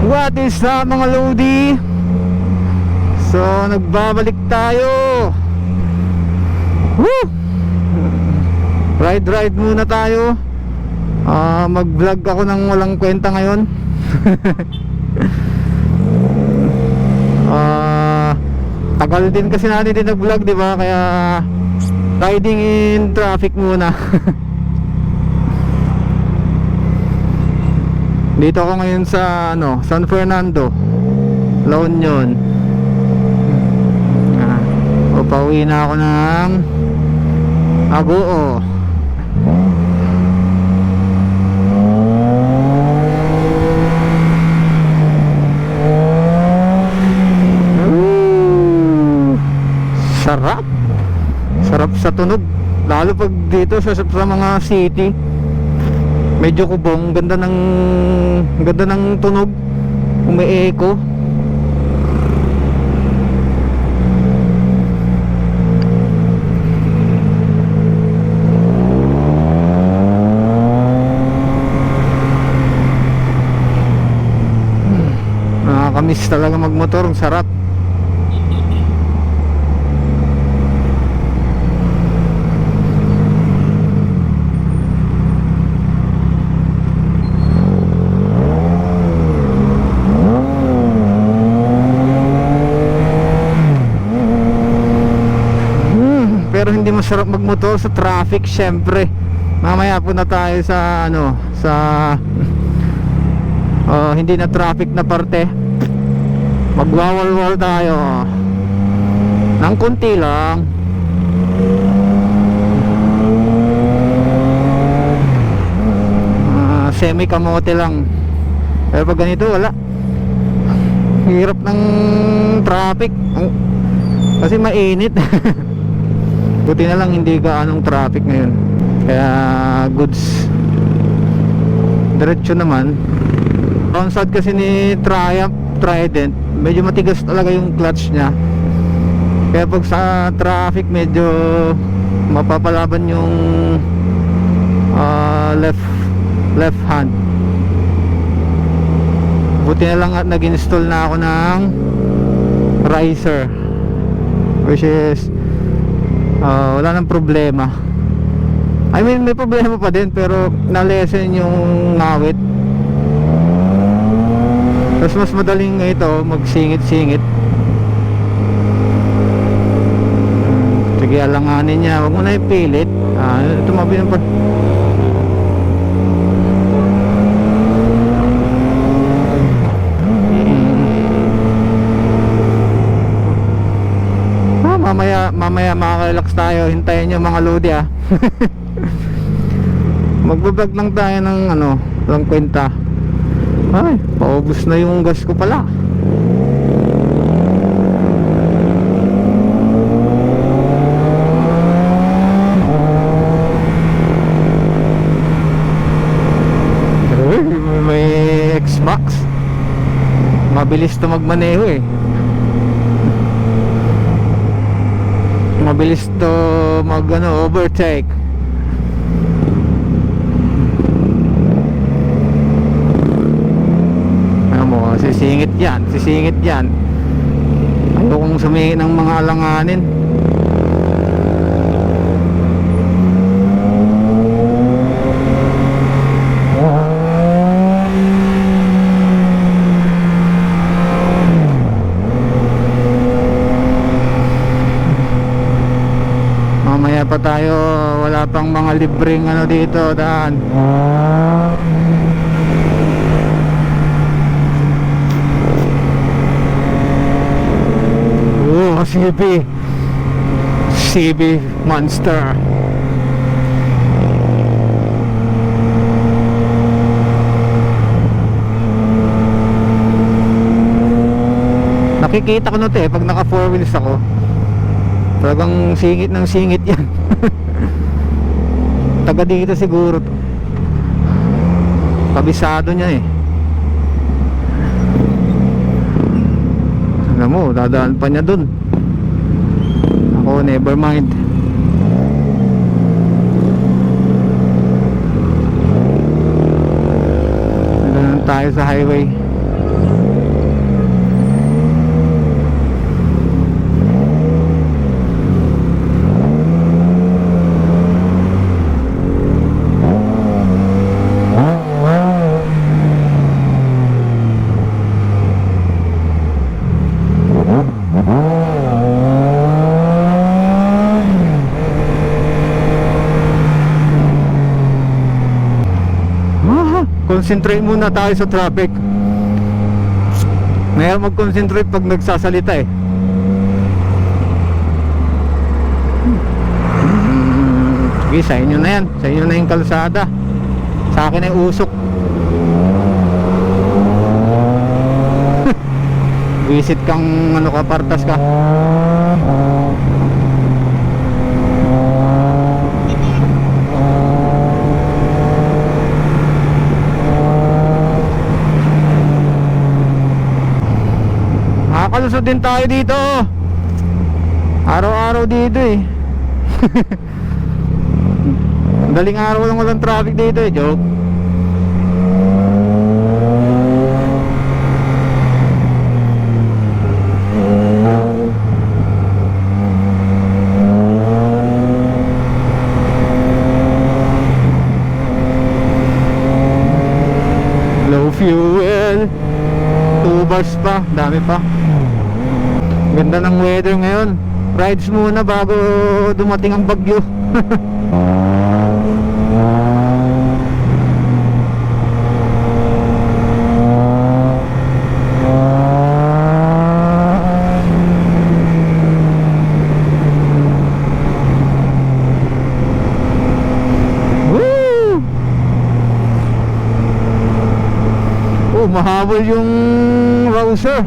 What is up mga Lodi? So nagbabalik tayo. Woo! Ride muna tayo. Mag-vlog ako ng walang kwenta ngayon. Tagal din kasi natin din nag-vlog, di ba? Kaya riding in traffic muna. Dito ako ngayon sa San Fernando, La Union. Pauwi na ako ng Agoo. Sarap. Sarap sa tunog. Lalo pag dito sa mga city. Medyo kubong, ganda ng tunog. Umi-echo. Nakakamiss talaga magmotor, ang sarap. Pero hindi masarap magmotor sa traffic, syempre. Mamaya po na tayo sa hindi na traffic na parte. Magwawalwal tayo ng konti lang. Semi kamote lang. Pero pag ganito wala. Hirap ng traffic kasi mainit. Buti na lang hindi gaanong traffic ngayon. Kaya goods. Diretso naman. Downside kasi ni Trident, medyo matigas talaga yung clutch nya. Kaya pag sa traffic medyo mapapalaban yung left hand. Buti na lang at nag-install na ako ng riser, which is wala nang problema. I mean may problema pa din, pero na-lessen yung ngawit. Tapos mas madaling ito magsingit-singit. Sige, alanganin niya, wag mo na ipilit. Tumabi ng mamaya makaka-relax tayo. Hintayin nyo mga Lodi Magbablog lang tayo ng walang kwenta. Ay, paubos na yung gas ko pala. May Xbox. Mabilis to magmaneho Mabilis to overtake. Sisingit yan. Ayokong sumingit ng mga alanganin. Mamaya pa tayo, wala pang mga libreng dito, daan. CB Monster. Nakikita ko pag naka 4 wheels ako. Talagang singit ng singit yan. Taga dito siguro. Kabisado niya Alam mo, dadaan pa niya dun. Ako, never mind. Nandun tayo sa highway. Concentrate muna tayo sa traffic. Mahirap mag-concentrate pag nagsasalita eh. Sige, sa inyo na yan. Sa inyo na yung kalsada. Sa akin ay usok. Visit kang ano ka, partas ka. Makakalusot din tayo dito. Araw-araw dito eh. Daling araw lang walang traffic dito eh, joke. Low fuel. 2 bars pa, dami pa. Ganda ng weather ngayon. Rides muna bago dumating ang bagyo. Mahabol yung Rouser.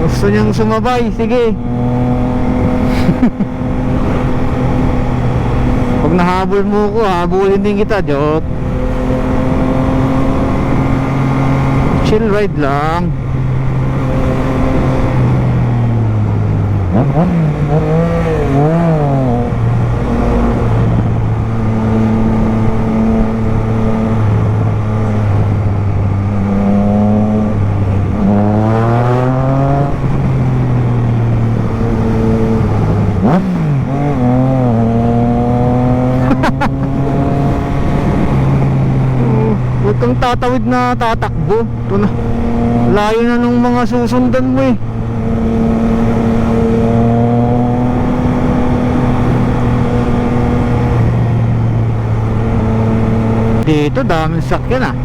Gusto niyang sumabay. Sige. Pag nahabol mo ko, habulin din kita. Joke. Chill ride lang. Huwag kang tatawid na tatakbo. Ito na, layo na nung mga susundan mo eh. Dito daming sakyan ah.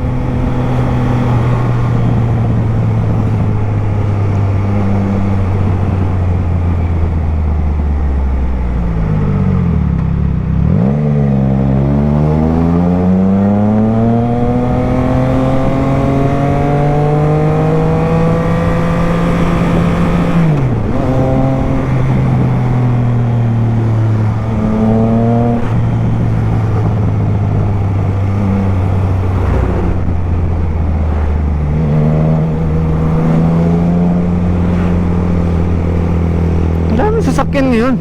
Sasakyan ngayon.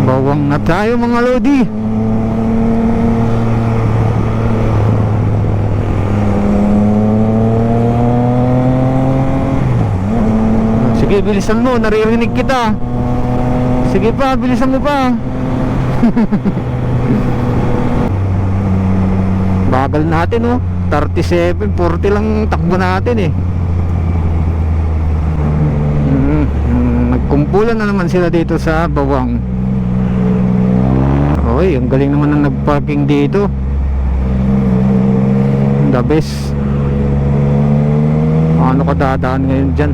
Bawang na tayo mga lodi. Sige, bilisan mo, naririnig kita. Sige pa, bilisan mo pa. Bagal natin oh. 37, 40 lang takbo natin eh. Nagkumpulan na naman sila dito sa Bawang. Oy, ang galing naman ng nagparking dito. The best. Ano ka dadaan ngayon dyan?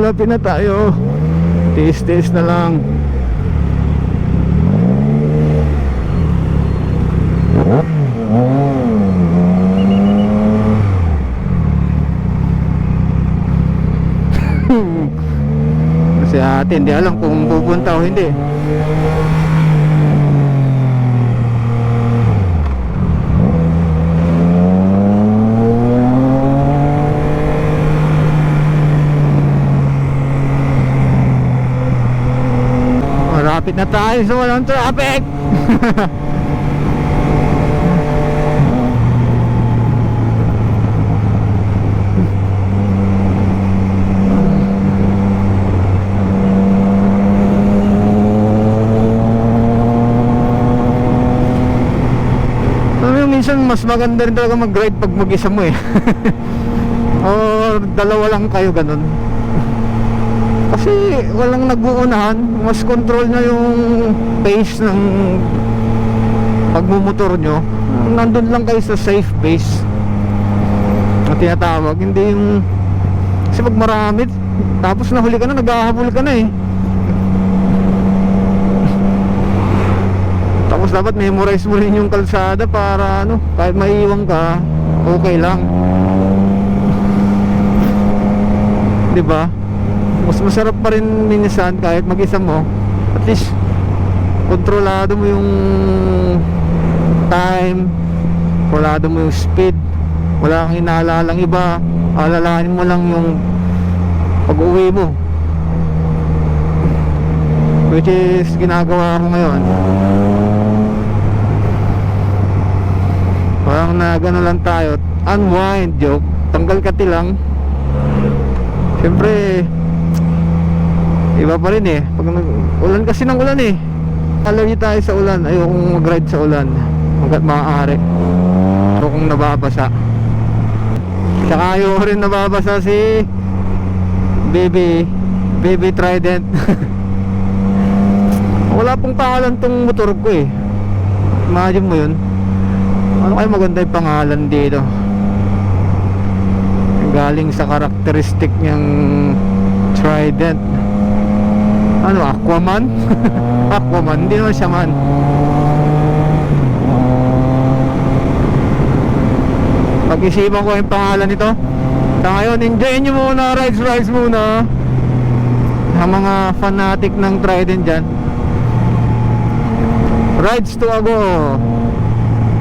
Lapit na tayo. Tiis-tiis na lang. Kasi ate hindi alam kung pupunta o hindi. Malapit na tayo sa walang traffic. Minsan mas maganda rin talaga mag-ride pag mag-isa mo eh. O dalawa lang kayo, ganun. Kasi walang nag-uunahan, mas control na yung pace ng pagmumotor nyo. Nandun lang kayo sa safe pace na tinatawag. Hindi yung, kasi pag marami tapos nahuli ka na, naghahabol ka na eh. Tapos dapat memorize mo rin yung kalsada para ano, kahit maiiwan ka, okay lang. 'Di ba? Mas masarap pa rin minsan kahit mag-isa mo. At least kontrolado mo yung time, kontrolado mo yung speed. Wala kang inaalalang iba. Alalahanin mo lang yung pag-uwi mo, which is ginagawa ko ngayon. Parang na gano'n lang tayo, unwind, joke, tanggal kati lang. Siyempre iba pa rin eh pag ulan, kasi ng ulan eh. Allergy tayo sa ulan, ayokong mag-ride sa ulan hanggat maaari. Ayokong nababasa. Tsaka ayoko rin nababasa si Baby Trident. Wala pong pangalan tong motor ko eh. Imagine mo yun. Ano kayo maganda yung pangalan dito? Galing sa karakteristik niyang Trident. Ano, Aquaman? Aquaman, hindi naman siya man. Pag-isipan ko yung pangalan nito. Sa ngayon, enjoy nyo muna, rides muna. Ang mga fanatic ng Trident dyan, rides to Ago.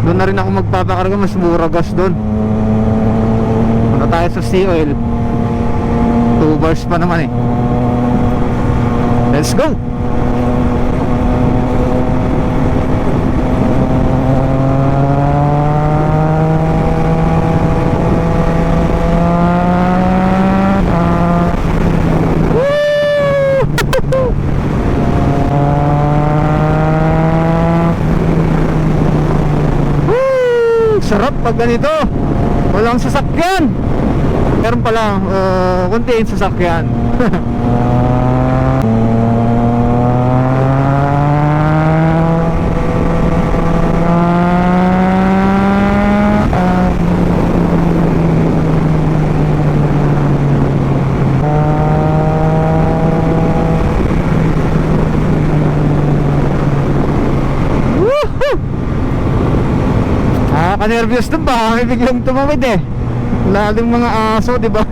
Doon na rin ako magpapakarga, mas mura gas doon. Punta tayo sa Sea Oil. 2 bars pa naman eh. Let's go! Sarap pag ganito, walang sasakyan. Meron pala kunti yung sasakyan. Nervous na ba? May biglang tumawid eh. Laling mga aso, di ba?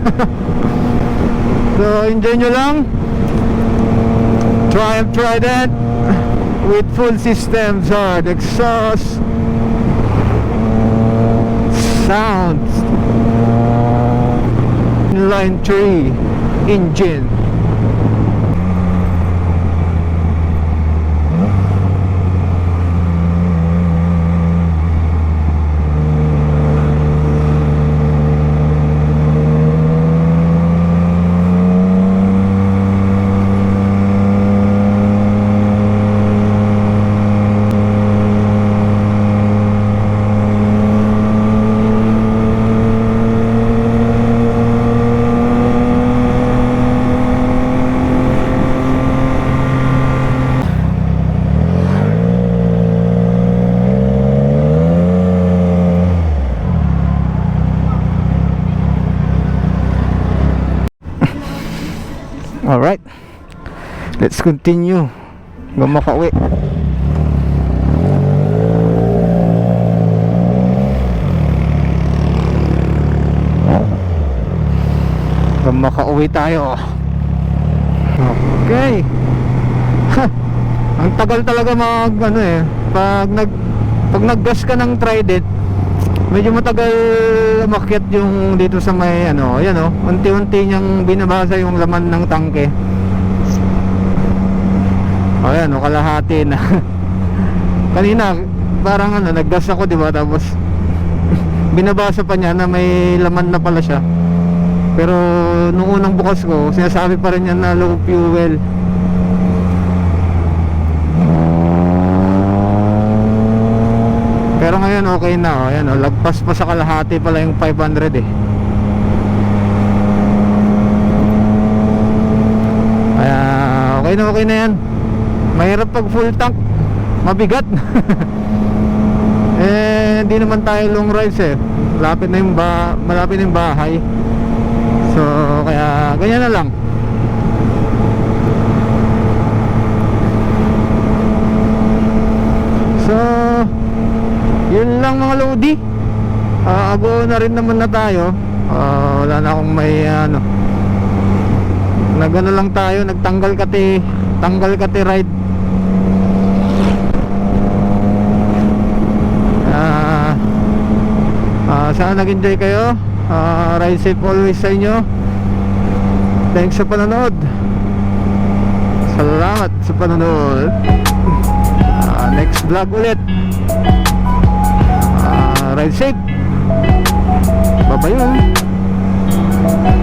So, enjoy nyo lang. Triumph Trident with full system hard exhaust sounds, inline 3 engine. Alright, let's continue. Hanggang makauwi. Hanggang makauwi tayo. Okay. Ang tagal talaga mag ano eh. Pag nag-gas ka ng Trident, medyo matagal umakyat yung dito sa may ano, ayan oh, unti-unti niyang binabasa yung laman ng tangke. Ayan oh, kalahati na. Kanina parang ano, naggas ako, di ba? Tapos binabasa pa niya na may laman na pala siya. Pero nung unang bukas ko, sinasabi pa rin niya na low fuel. Pero ngayon okay na, oh. Ayan, oh, lagpas pa sa kalahati pala yung 500 eh. Kaya okay na yan. Mahirap pag full tank, mabigat. Eh hindi naman tayo long rides eh. Malapit na yung bahay. So kaya ganyan na lang. So yun lang mga lodi. Go na rin naman na tayo. Wala na akong may ano. Nagano lang tayo, tanggal kati ride. Sana nag-enjoy kayo. Ride safe always sa inyo. Thanks sa panonood. Salamat sa panonood. Next vlog ulit. Ride safe. Bye bye.